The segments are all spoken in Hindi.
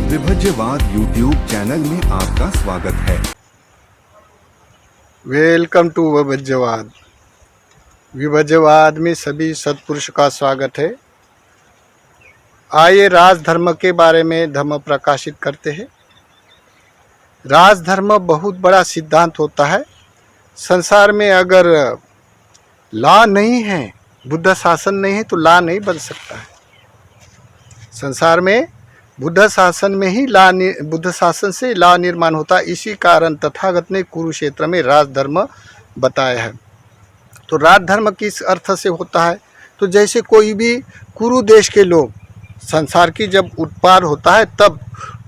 विभज्यवाद यूट्यूब चैनल में आपका स्वागत है। Welcome to विभज्यवाद। विभज्यवाद में सभी सत्पुरुष का स्वागत है। आइए राजधर्म के बारे में धर्म प्रकाशित करते हैं। राजधर्म बहुत बड़ा सिद्धांत होता है। संसार में अगर लॉ नहीं है, बुद्ध शासन नहीं है तो लॉ नहीं बन सकता है। संसार में बुद्ध शासन से लॉ निर्माण होता है। इसी कारण तथागत ने कुरुक्षेत्र में राजधर्म बताया है। तो राजधर्म किस अर्थ से होता है? तो जैसे कोई भी कुरु देश के लोग, संसार की जब उत्पाद होता है तब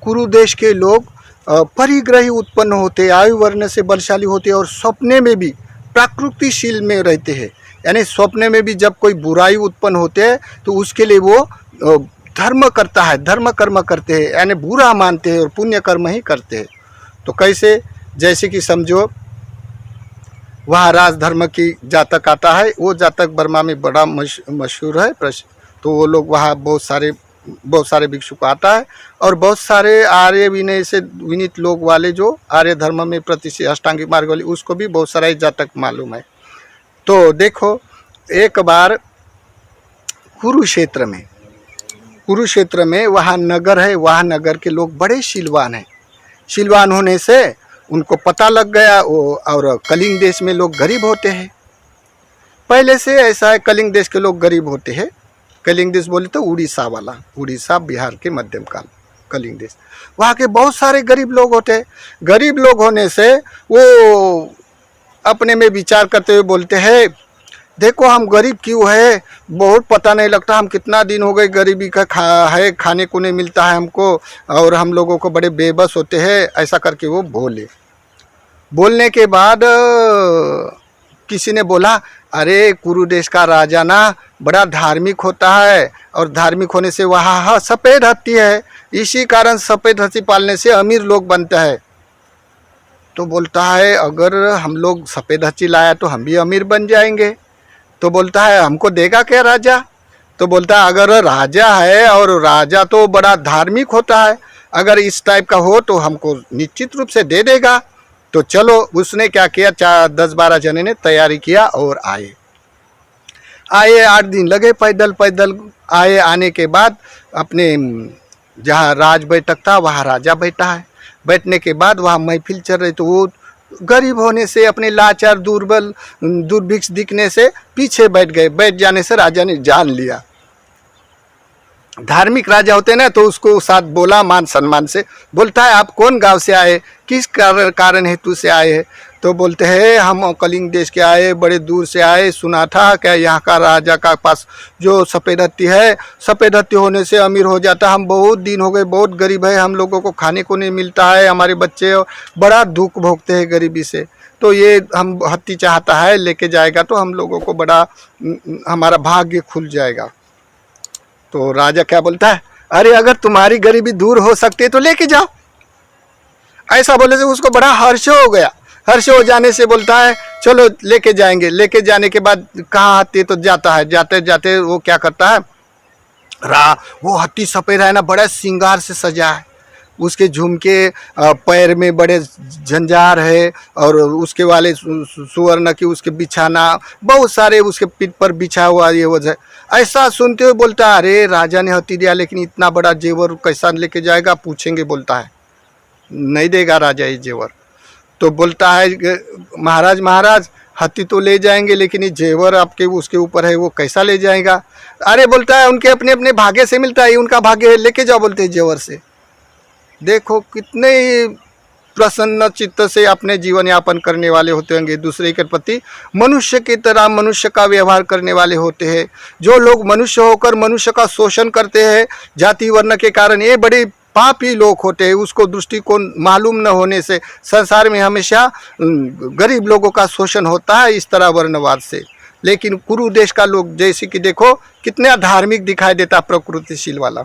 कुरु देश के लोग परिग्रही उत्पन्न होते, आयु वर्ण से बलशाली होते और सपने में भी प्रकृतिशील में रहते हैं। यानी सपने में भी जब कोई बुराई उत्पन्न होते हैं तो उसके लिए वो धर्म करता है, धर्म कर्म करते हैं, यानी बुरा मानते हैं और पुण्य कर्म ही करते हैं। तो कैसे? जैसे कि समझो वहाँ राजधर्म की जातक आता है, वो जातक बर्मा में बड़ा मशहूर है। तो वो लोग वहाँ बहुत सारे भिक्षुक आता है और बहुत सारे आर्य विनय से विनीत लोग वाले जो आर्य धर्म में प्रतिष्ठित अष्टांगिक मार्ग वाले, उसको भी बहुत सारा जातक मालूम है। तो देखो, एक बार कुरुक्षेत्र में वहाँ नगर है, वहाँ नगर के लोग बड़े शीलवान हैं। शीलवान होने से उनको पता लग गया और कलिंग देश में लोग गरीब होते हैं। पहले से ऐसा है, कलिंग देश के लोग गरीब होते हैं। कलिंग देश बोले तो उड़ीसा बिहार के मध्यम काल कलिंग देश। वहाँ के बहुत सारे गरीब लोग होते हैं। गरीब लोग होने से वो अपने में विचार करते हुए बोलते हैं, देखो हम गरीब क्यों है, बहुत पता नहीं लगता, हम कितना दिन हो गए गरीबी का खाने को नहीं मिलता है हमको और हम लोगों को बड़े बेबस होते हैं। ऐसा करके वो बोलने के बाद किसी ने बोला, अरे कुरु देश का राजा ना बड़ा धार्मिक होता है और धार्मिक होने से वहाँ सफ़ेद हाथी है, इसी कारण सफ़ेद हाथी पालने से अमीर लोग बनता है। तो बोलता है, अगर हम लोग सफ़ेद हाथी लाया तो हम भी अमीर बन जाएंगे। तो बोलता है, हमको देगा क्या राजा? तो बोलता है, अगर राजा है और राजा तो बड़ा धार्मिक होता है, अगर इस टाइप का हो तो हमको निश्चित रूप से दे देगा। तो चलो, उसने क्या किया, 10-12 जने ने तैयारी किया और आए 8 दिन लगे पैदल आए। आने के बाद अपने जहाँ राज बैठक था वहाँ राजा बैठा है। बैठने के बाद वहाँ महफिल चल रही, तो वो गरीब होने से, अपने लाचार दुर्भिक्ष दिखने से पीछे बैठ गए। बैठ जाने से राजा ने जान लिया। धार्मिक राजा होते ना, तो उसको साथ बोला, मान सम्मान से बोलता है, आप कौन गांव से आए, किस कारण हेतु से आए हैं? तो बोलते हैं, हम कलिंग देश के आए, बड़े दूर से आए, सुना था क्या यहाँ का राजा का पास जो सफ़ेद हाथी है, सफ़ेद हाथी होने से अमीर हो जाता। हम बहुत दिन हो गए, बहुत गरीब है, हम लोगों को खाने को नहीं मिलता है, हमारे बच्चे बड़ा दुख भोगते हैं गरीबी से। तो ये हम हाथी चाहता है, लेके जाएगा तो हम लोगों को बड़ा, हमारा भाग्य खुल जाएगा। तो राजा क्या बोलता है, अरे अगर तुम्हारी गरीबी दूर हो सकती है तो लेके जाओ। ऐसा बोले से उसको बड़ा हर्ष हो गया। हर्ष हो जाने से बोलता है, चलो लेके जाएंगे। लेके जाने के बाद कहाँ हाथी तो जाता है, जाते जाते वो क्या करता है, वो हाथी सफ़ेद है ना, बड़ा श्रृंगार से सजा है। उसके झुमके, पैर में बड़े झंझार है और उसके वाले सुवर्ण की उसके बिछाना, बहुत सारे उसके पीठ पर बिछा हुआ ये वजह। ऐसा सुनते हुए बोलता है, अरे राजा ने हाथी दिया, लेकिन इतना बड़ा जेवर कैसा लेके जाएगा? पूछेंगे, बोलता है नहीं देगा राजा ये जेवर। तो बोलता है, महाराज हाथी तो ले जाएंगे, लेकिन ये जेवर आपके उसके ऊपर है, वो कैसा ले जाएगा? अरे बोलता है, उनके अपने अपने भाग्य से मिलता है, उनका भाग्य है, लेके जाओ बोलते हैं जेवर से। देखो कितने प्रसन्न चित्त से अपने जीवन यापन करने वाले होते होंगे, दूसरे के प्रति मनुष्य की तरह मनुष्य का व्यवहार करने वाले होते हैं। जो लोग मनुष्य होकर मनुष्य का शोषण करते हैं जाति वर्ण के कारण, ये बड़े पापी लोग होते हैं। उसको दृष्टिकोण मालूम न होने से संसार में हमेशा गरीब लोगों का शोषण होता है, इस तरह वर्णवाद से। लेकिन कुरु देश का लोग, जैसे कि देखो कितना धार्मिक दिखाई देता, प्रकृतिशील वाला।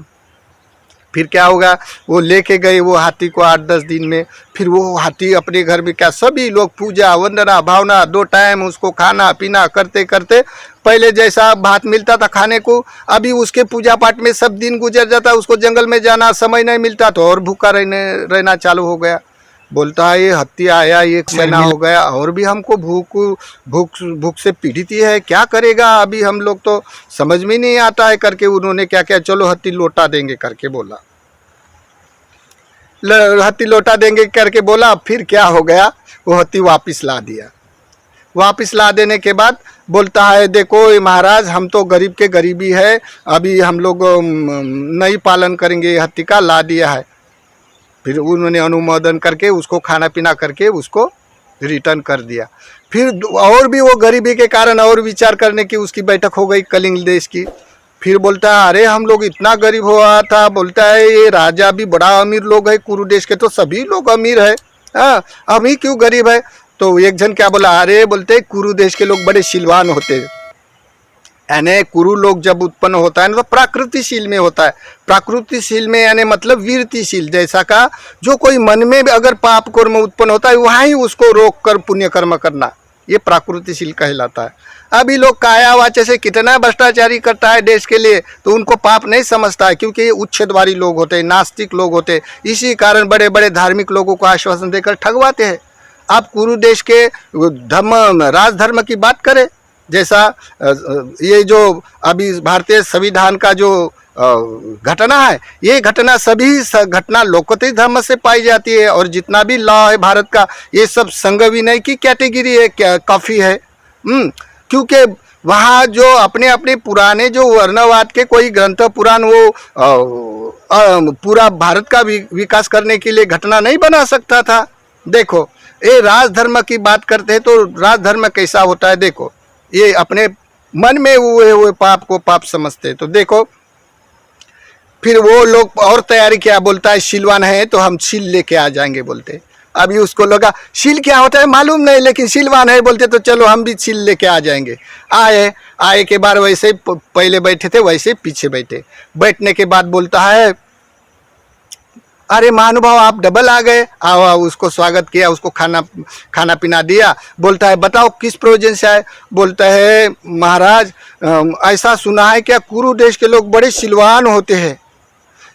फिर क्या होगा, वो लेके गए वो हाथी को 8-10 दिन में। फिर वो हाथी अपने घर में क्या सभी लोग पूजा वंदना भावना 2 टाइम उसको खाना पीना करते करते, पहले जैसा भात मिलता था खाने को, अभी उसके पूजा पाठ में सब दिन गुजर जाता, उसको जंगल में जाना समय नहीं मिलता, तो और भूखा रहना चालू हो गया। बोलता है ये हत्ती आया, ये महीना हो गया और भी हमको भूख से पीड़ित ही है, क्या करेगा अभी हम लोग, तो समझ में नहीं आता है करके उन्होंने क्या किया, चलो हत्ती लौटा देंगे करके बोला। हत्ती लौटा देंगे करके बोला, फिर क्या हो गया, वो हत्ती वापस ला दिया। वापस ला देने के बाद बोलता है देखो महाराज हम तो गरीब के गरीबी है, अभी हम लोग नहीं पालन करेंगे, हत्ती का ला दिया है। फिर उन्होंने अनुमोदन करके उसको खाना पीना करके उसको रिटर्न कर दिया। फिर और भी वो गरीबी के कारण और विचार करने की उसकी बैठक हो गई कलिंग देश की। फिर बोलता है अरे हम लोग इतना गरीब हुआ था, बोलता है ये राजा भी बड़ा अमीर लोग है, कुरु देश के तो सभी लोग अमीर है, हाँ हम ही क्यों गरीब है। तो एक जन क्या बोला, अरे बोलते कुरु देश के लोग बड़े शीलवान होते हैं, यानी कुरु लोग जब उत्पन्न होता है ना तो प्राकृतिशील में होता है। प्राकृतिशील में यानी मतलब वीरतिशील, जैसा का जो कोई मन में अगर पाप कर्म उत्पन्न होता है वहाँ ही उसको रोक कर पुण्य कर्म करना, ये प्राकृतिशील कहलाता है। अभी लोग काया वाचा से कितना भ्रष्टाचारी करता है देश के लिए, तो उनको पाप नहीं समझता है, क्योंकि ये उच्छेदवादी लोग होते हैं, नास्तिक लोग होते हैं, इसी कारण बड़े बड़े धार्मिक लोगों को आश्वासन देकर ठगवाते हैं। आप कुरु देश के धर्म राजधर्म की बात करें, जैसा ये जो अभी भारतीय संविधान का जो घटना है, ये घटना सभी घटना लोकतांत्रिक धर्म से पाई जाती है, और जितना भी लॉ है भारत का ये सब संघ विनय की कैटेगरी है, काफ़ी है। क्योंकि वहाँ जो अपने अपने पुराने जो वर्णवाद के कोई ग्रंथ पुराण वो पूरा भारत का विकास करने के लिए घटना नहीं बना सकता था। देखो ये राजधर्म की बात करते हैं तो राजधर्म कैसा होता है, देखो ये अपने मन में हुए पाप को पाप समझते हैं। तो देखो फिर वो लोग और तैयारी क्या, बोलता है शीलवान है तो हम शील लेके आ जाएंगे बोलते। अभी उसको लगा शील क्या होता है मालूम नहीं, लेकिन शीलवान है बोलते तो चलो हम भी शील लेके आ जाएंगे। आए के बाद वैसे ही पहले बैठे थे वैसे ही पीछे बैठे। बैठने के बाद बोलता है अरे महानुभाव आप डबल आ गए, आओ उसको स्वागत किया, उसको खाना पीना दिया। बोलता है बताओ किस प्रयोजन से आए। बोलता है महाराज ऐसा सुना है क्या कुरु देश के लोग बड़े शीलवान होते हैं,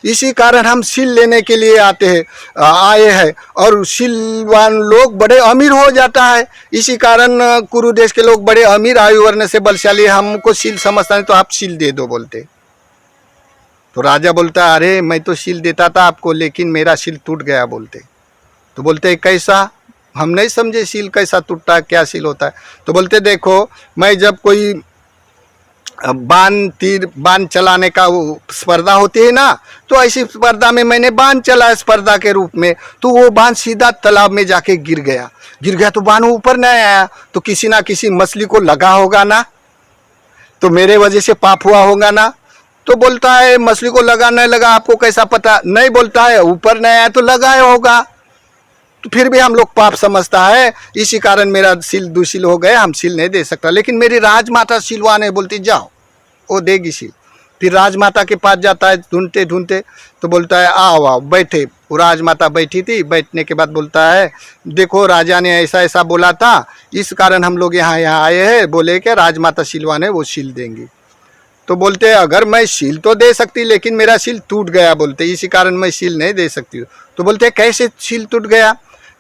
इसी कारण हम शील लेने के लिए आए हैं, और शीलवान लोग बड़े अमीर हो जाता है, इसी कारण कुरु देश के लोग बड़े अमीर आयु वर्ण से बलशाली, हमको शील समझता नहीं तो आप शील दे दो बोलते। तो राजा बोलता है अरे मैं तो शील देता था आपको, लेकिन मेरा शील टूट गया बोलते। तो बोलते कैसा, हम नहीं समझे शील कैसा टूटता है, क्या शील होता है। तो बोलते देखो मैं जब कोई बाण चलाने का वो स्पर्धा होती है ना, तो ऐसी स्पर्धा में मैंने बाण चलाया स्पर्धा के रूप में, तो वो बाण सीधा तालाब में जाके गिर गया तो बाण ऊपर नहीं आया, तो किसी ना किसी मछली को लगा होगा ना, तो मेरे वजह से पाप हुआ होगा ना। तो बोलता है मछली को लगा नहीं लगा आपको कैसा पता, नहीं बोलता है ऊपर नहीं आया तो लगाया होगा, तो फिर भी हम लोग पाप समझता है, इसी कारण मेरा शील दुशील हो गए, हम शील नहीं दे सकता। लेकिन मेरी राजमाता शीलवान है, बोलती जाओ वो देगी शील। फिर राजमाता के पास जाता है ढूंढते ढूंढते, तो बोलता है आओ बैठे। वो राजमाता बैठी थी, बैठने के बाद बोलता है देखो राजा ने ऐसा ऐसा बोला था, इस कारण हम लोग यहाँ आए हैं, बोले कि राजमाता शीलवान है वो शील देंगी। तो बोलते हैं अगर मैं शील तो दे सकती, लेकिन मेरा शील टूट गया बोलते, इसी कारण मैं शील नहीं दे सकती। तो बोलते हैं कैसे शील टूट गया।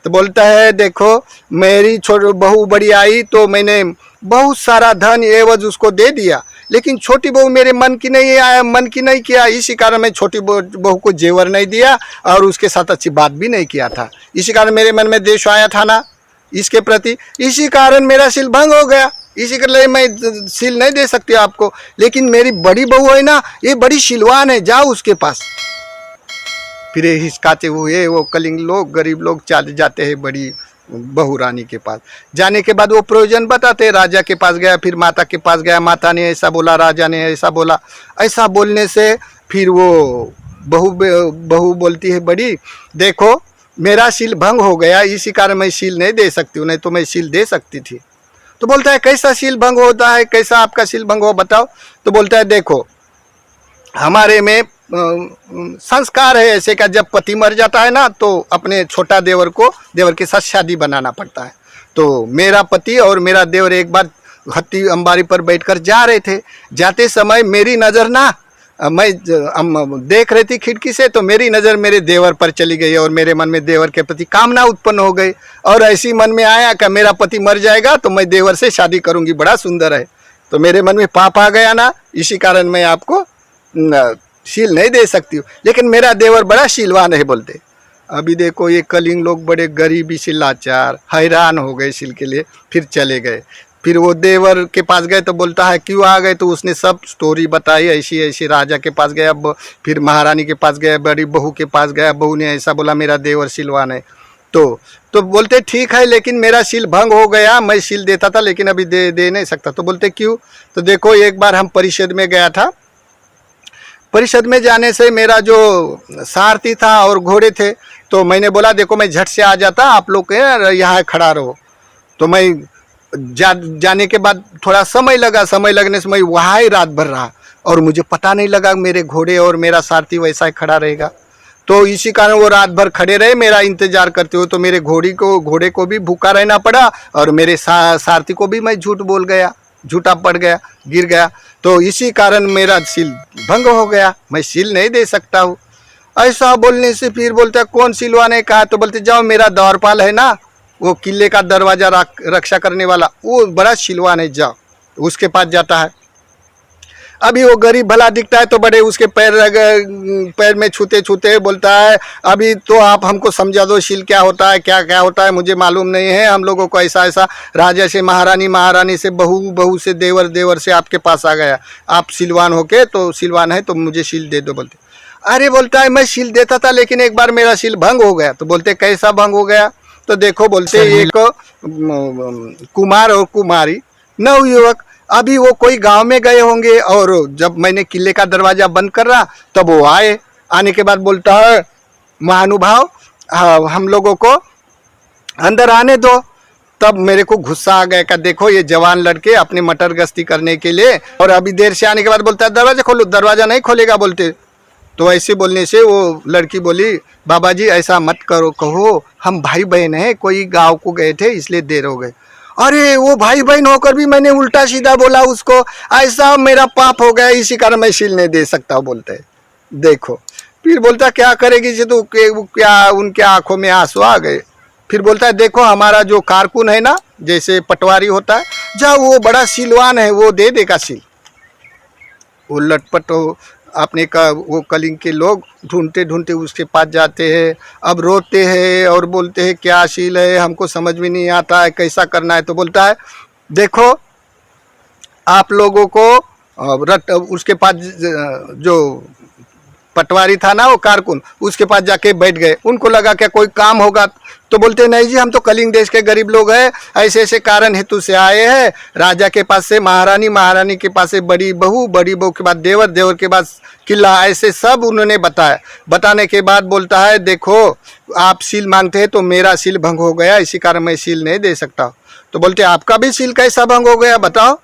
तो बोलता है देखो मेरी छोटी बहू बड़ी आई तो मैंने बहुत सारा धन एवज उसको दे दिया, लेकिन छोटी बहू मेरे मन की नहीं किया, इसी कारण मैं छोटी बहू को जेवर नहीं दिया और उसके साथ अच्छी बात भी नहीं किया था, इसी कारण मेरे मन में द्वेष आया था ना इसके प्रति, इसी कारण मेरा शील भंग हो गया, इसी के लिए मैं शील नहीं दे सकती आपको। लेकिन मेरी बड़ी बहू है ना, ये बड़ी शीलवान है, जाओ उसके पास। फिर हिचकाते हुए वो कलिंग लोग गरीब लोग चले जाते हैं बड़ी बहू रानी के पास। जाने के बाद वो प्रयोजन बताते, राजा के पास गया, फिर माता के पास गया, माता ने ऐसा बोला, राजा ने ऐसा बोला। ऐसा बोलने से फिर वो बहू बोलती है बड़ी, देखो मेरा शील भंग हो गया, इसी कारण मैं शील नहीं दे सकती हूँ, नहीं तो मैं शील दे सकती थी। तो बोलता है कैसा शील भंग होता है, कैसा आपका शील भंग हो बताओ। तो बोलता है देखो हमारे में संस्कार है ऐसे का, जब पति मर जाता है ना तो अपने छोटा देवर को देवर के साथ शादी बनाना पड़ता है। तो मेरा पति और मेरा देवर एक बार हत्ती अंबारी पर बैठकर जा रहे थे। जाते समय मेरी नज़र ना, मैं देख रही थी खिड़की से, तो मेरी नज़र मेरे देवर पर चली गई और मेरे मन में देवर के प्रति कामना उत्पन्न हो गई और ऐसी मन में आया कि मेरा पति मर जाएगा तो मैं देवर से शादी करूंगी, बड़ा सुंदर है। तो मेरे मन में पाप आ गया ना, इसी कारण मैं आपको शील नहीं दे सकती हूँ। लेकिन मेरा देवर बड़ा शीलवान है बोलते। अभी देखो ये कलिंग लोग बड़े गरीबी से लाचार हैरान हो गए शील के लिए, फिर चले गए। फिर वो देवर के पास गए तो बोलता है क्यों आ गए, तो उसने सब स्टोरी बताई, ऐसी ऐसी राजा के पास गया, फिर महारानी के पास गया, बड़ी बहू के पास गया, बहू ने ऐसा बोला मेरा देवर शीलवान है। तो बोलते ठीक है लेकिन मेरा शील भंग हो गया, मैं शील देता था लेकिन अभी दे नहीं सकता। तो बोलते क्यों, तो देखो एक बार हम परिषद में गया था, परिषद में जाने से मेरा जो सारथी था और घोड़े थे, तो मैंने बोला देखो मैं झट से आ जाता, आप लोग यहाँ खड़ा रहो। तो मैं जाने के बाद थोड़ा समय लगा, समय लगने से मैं वहाँ ही रात भर रहा और मुझे पता नहीं लगा मेरे घोड़े और मेरा सारथी वैसा ही खड़ा रहेगा। तो इसी कारण वो रात भर खड़े रहे मेरा इंतजार करते हुए। तो मेरे घोड़े को भी भूखा रहना पड़ा और मेरे सारथी को भी मैं झूठ बोल गया, झूठा पड़ गया, गिर गया। तो इसी कारण मेरा शील भंग हो गया, मैं शील नहीं दे सकता हूँ। ऐसा बोलने से फिर बोलते कौन शीलवाने कहा, तो बोलते जाओ मेरा द्वारपाल है ना, वो किले का दरवाजा रक्षा करने वाला, वो बड़ा शीलवान है, जाओ उसके पास जाता है। अभी वो गरीब भला दिखता है तो बड़े उसके पैर में छूते छूते बोलता है अभी तो आप हमको समझा दो शील क्या होता है, क्या क्या होता है, मुझे मालूम नहीं है। हम लोगों को ऐसा ऐसा राजा से महारानी, महारानी से बहू, बहू से देवर, देवर से आपके पास आ गया, आप शीलवान होके तो शीलवान है तो मुझे शील दे दो। बोलते अरे बोलता है मैं शील देता था लेकिन एक बार मेरा शील भंग हो गया। तो बोलते कैसा भंग हो गया, तो देखो बोलते एक कुमार और कुमारी नवयुवक, अभी वो कोई गांव में गए होंगे और जब मैंने किले का दरवाज़ा बंद कर रहा तब वो आए। आने के बाद बोलता है महानुभाव हम लोगों को अंदर आने दो। तब मेरे को गुस्सा आ गया कि देखो ये जवान लड़के अपने मटर गश्ती करने के लिए, और अभी देर से आने के बाद बोलता है दरवाज़ा खोलो, दरवाज़ा नहीं खोलेगा बोलते। तो ऐसे बोलने से वो लड़की बोली बाबा जी ऐसा मत करो, कहो हम भाई बहन हैं, कोई गाँव को गए थे इसलिए देर हो गए। अरे वो भाई बहन होकर भी मैंने उल्टा सीधा बोला उसको, ऐसा मेरा पाप हो गया, इसी कारण मैं शील नहीं दे सकता बोलते है। देखो फिर बोलता क्या करेगी जी, तो क्या उनके आंखों में आंसू आ गए। फिर बोलता है देखो हमारा जो कारकुन है ना, जैसे पटवारी होता है, जाओ वो बड़ा शीलवान है, वो दे देगा शील। वो लटपट हो अपने का वो कलिंग के लोग ढूंढते ढूंढते उसके पास जाते हैं, अब रोते हैं और बोलते हैं क्या शील है, हमको समझ में नहीं आता है, कैसा करना है। तो बोलता है देखो आप लोगों को उसके पास जो पटवारी था ना, वो कारकुन, उसके पास जाके बैठ गए। उनको लगा क्या कोई काम होगा, तो बोलते नहीं जी हम तो कलिंग देश के गरीब लोग हैं, ऐसे ऐसे कारण हेतु से आए हैं, राजा के पास से महारानी, महारानी के पास से बड़ी बहू, बड़ी बहू के बाद देवर, देवर के पास किला, ऐसे सब उन्होंने बताया। बताने के बाद बोलता है देखो आप शील मांगते हैं तो मेरा शील भंग हो गया, इसी कारण मैं शील नहीं दे सकता। तो बोलते आपका भी शील कैसा भंग हो गया, बताओ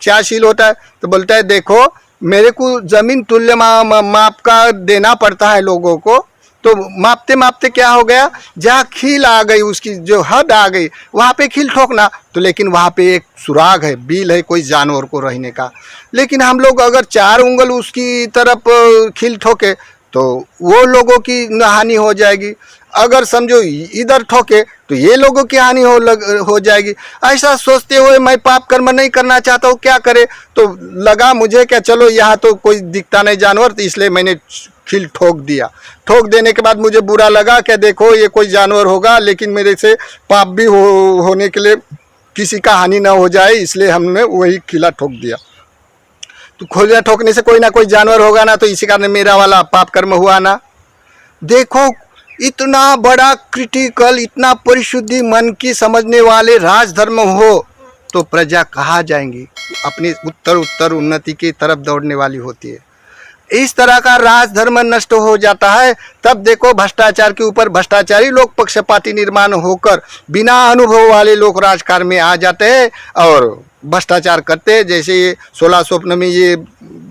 क्या शील होता है। तो बोलता है देखो मेरे को जमीन तुल्य माप का देना पड़ता है लोगों को, तो मापते मापते क्या हो गया, जहाँ खील आ गई, उसकी जो हद आ गई वहाँ पे खील ठोकना, तो लेकिन वहाँ पे एक सुराग है, बील है कोई जानवर को रहने का। लेकिन हम लोग अगर 4 उंगल उसकी तरफ खील ठोके तो वो लोगों की हानि हो जाएगी, अगर समझो इधर ठोके तो ये लोगों की हानि हो जाएगी। ऐसा सोचते हुए मैं पाप कर्म नहीं करना चाहता हूँ, क्या करे। तो लगा मुझे क्या चलो यहाँ तो कोई दिखता नहीं जानवर, तो इसलिए मैंने खील ठोक दिया। ठोक देने के बाद मुझे बुरा लगा कि देखो ये कोई जानवर होगा, लेकिन मेरे से पाप भी होने के लिए किसी का हानि ना हो जाए, इसलिए हमने वही खिला ठोक दिया। तो खोलिया ठोकने से कोई ना कोई जानवर होगा ना, तो इसी कारण मेरा वाला पाप कर्म हुआ ना। देखो इतना बड़ा क्रिटिकल, इतना परिशुद्धि मन की समझने वाले राजधर्म हो तो प्रजा कहाँ जाएंगी, अपनी उत्तर उन्नति की तरफ दौड़ने वाली होती है। इस तरह का राजधर्म नष्ट हो जाता है, तब देखो भ्रष्टाचार के ऊपर भ्रष्टाचारी लोग पक्षपाती निर्माण होकर बिना अनुभव वाले लोग राजकारण में आ जाते हैं और भ्रष्टाचार करते। जैसे ये 16 स्वप्न में ये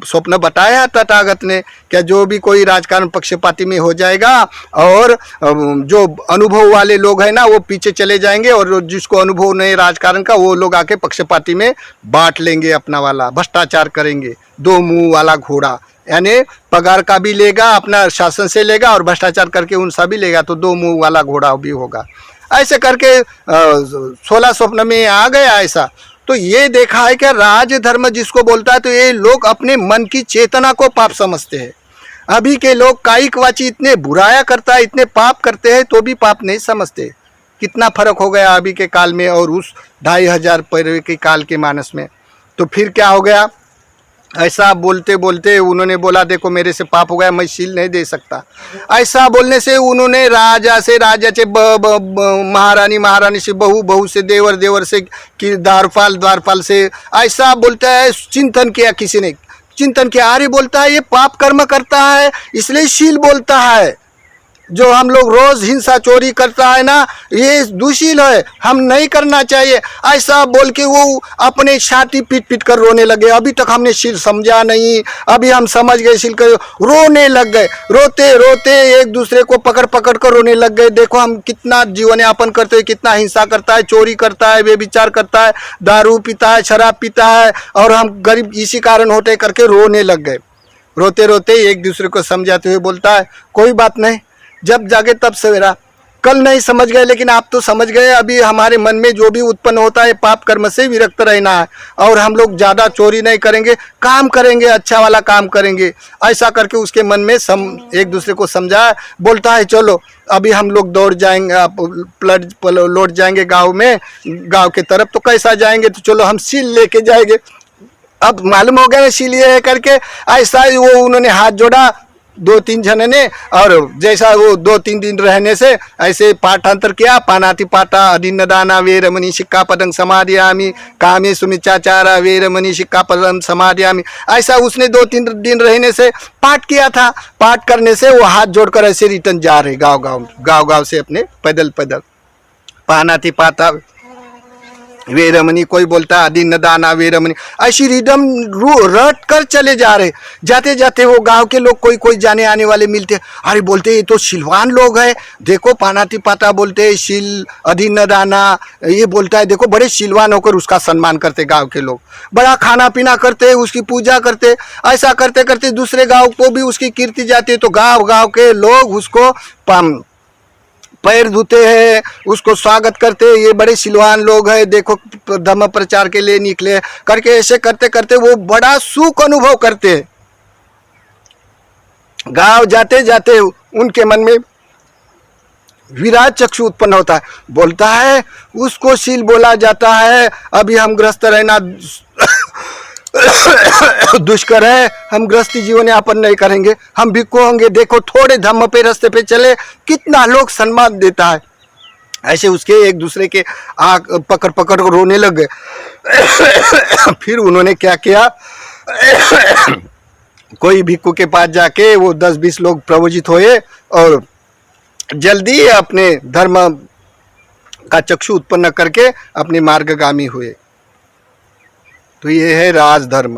स्वप्न बताया तथागत ने, क्या जो भी कोई राजकारण पक्षपाती में हो जाएगा और जो अनुभव वाले लोग हैं ना वो पीछे चले जाएंगे, और जिसको अनुभव नहीं राजकारण का वो लोग आके पक्षपाती में बांट लेंगे अपना वाला, भ्रष्टाचार करेंगे। दो मुंह वाला घोड़ा, यानी पगार का भी लेगा, अपना शासन से लेगा और भ्रष्टाचार करके उनसा भी लेगा, तो दो मुंह वाला घोड़ा भी होगा। ऐसे करके 16 स्वप्न में आ गया ऐसा। तो ये देखा है कि राजधर्म जिसको बोलता है, तो ये लोग अपने मन की चेतना को पाप समझते हैं। अभी के लोग कायिक वाची इतने बुराया करता है, इतने पाप करते हैं, तो भी पाप नहीं समझते। कितना फर्क हो गया अभी के काल में और उस 2500 पहले के काल के मानस में। तो फिर क्या हो गया, ऐसा बोलते बोलते उन्होंने बोला देखो मेरे से पाप हो गया, मैं शील नहीं दे सकता। ऐसा बोलने से उन्होंने राजा से, राजा से महारानी, महारानी से बहू, बहू से देवर, देवर से कि द्वारपाल, द्वारपाल से, ऐसा बोलता है। चिंतन किया, किसी ने चिंतन किया, अरे बोलता है ये पाप कर्म करता है इसलिए शील बोलता है। जो हम लोग रोज हिंसा चोरी करता है ना, ये दुशील है, हम नहीं करना चाहिए। ऐसा बोल के वो अपने छाती पीट पीट कर रोने लगे। अभी तक हमने शील समझा नहीं, अभी हम समझ गए शील कर, रोने लग गए। रोते रोते एक दूसरे को पकड़ पकड़ कर रोने लग गए। देखो हम कितना जीवन यापन करते हैं, कितना हिंसा करता है, चोरी करता है, बेविचार करता है, दारू पीता है, शराब पीता है, और हम गरीब इसी कारण होते करके रोने लग गए। रोते रोते एक दूसरे को समझाते हुए बोलता है कोई बात नहीं, जब जागे तब सवेरा। कल नहीं समझ गए लेकिन आप तो समझ गए। अभी हमारे मन में जो भी उत्पन्न होता है पाप कर्म से विरक्त रहना है, और हम लोग ज़्यादा चोरी नहीं करेंगे, काम करेंगे, अच्छा वाला काम करेंगे। ऐसा करके उसके मन में एक दूसरे को समझाया। बोलता है चलो अभी हम लोग दौड़ जाएंगे, लौट जाएंगे गाँव में, गाँव के तरफ। तो कैसा जाएंगे, तो चलो हम शील लेके जाएंगे। अब मालूम हो गया शील ये है करके, ऐसा ही वो उन्होंने हाथ जोड़ा 2-3 जन ने, और जैसा वो 2-3 दिन रहने से ऐसे पाठांतर किया। पानाति पाता अधीनदाना वेरमणि सिक्खापदं समादयामि, कामेषु मिच्छाचारा वेरमणि सिक्खापदं समादयामि। ऐसा उसने 2-3 दिन रहने से पाठ किया था। पाठ करने से वो हाथ जोड़कर ऐसे रिटर्न जा रहे गाँव से अपने पैदल पैदल। पानाति पाता वेरमणि, कोई बोलता अधीन दाना वेरमणि, ऐसी रिदम रट कर चले जा रहे। जाते जाते वो गांव के लोग कोई जाने आने वाले मिलते, अरे बोलते ये तो शिलवान लोग हैं, देखो पानाति पाता बोलते, शील अधीन दाना ये बोलता है, देखो बड़े शिलवान होकर उसका सम्मान करते। गांव के लोग बड़ा खाना पीना करते, उसकी पूजा करते। ऐसा करते करते दूसरे गाँव को भी उसकी कीर्ति जाती है, तो गाँव के लोग उसको पैर धोते हैं, उसको स्वागत करते हैं, ये बड़े सिलवान लोग हैं, देखो धर्म प्रचार के लिए निकले करके। ऐसे करते करते वो बड़ा सुख अनुभव करते हैं। गांव जाते जाते उनके मन में विराट चक्षु उत्पन्न होता है। बोलता है उसको शील बोला जाता है। अभी हम ग्रस्त रहना दुष्कर है, हम गृहस्थी जीवन यापन नहीं करेंगे, हम भिक्खु होंगे। देखो थोड़े धम्म पे रास्ते पे चले, कितना लोग सम्मान देता है। ऐसे उसके एक दूसरे के आँख पकड़ पकड़ कर रोने लग गए। फिर उन्होंने क्या किया, कोई भिक्खु के पास जाके वो 10-20 लोग प्रवोजित हुए और जल्दी अपने धर्म का चक्षु उत्पन्न करके अपने मार्गगामी हुए। तो ये है राजधर्म।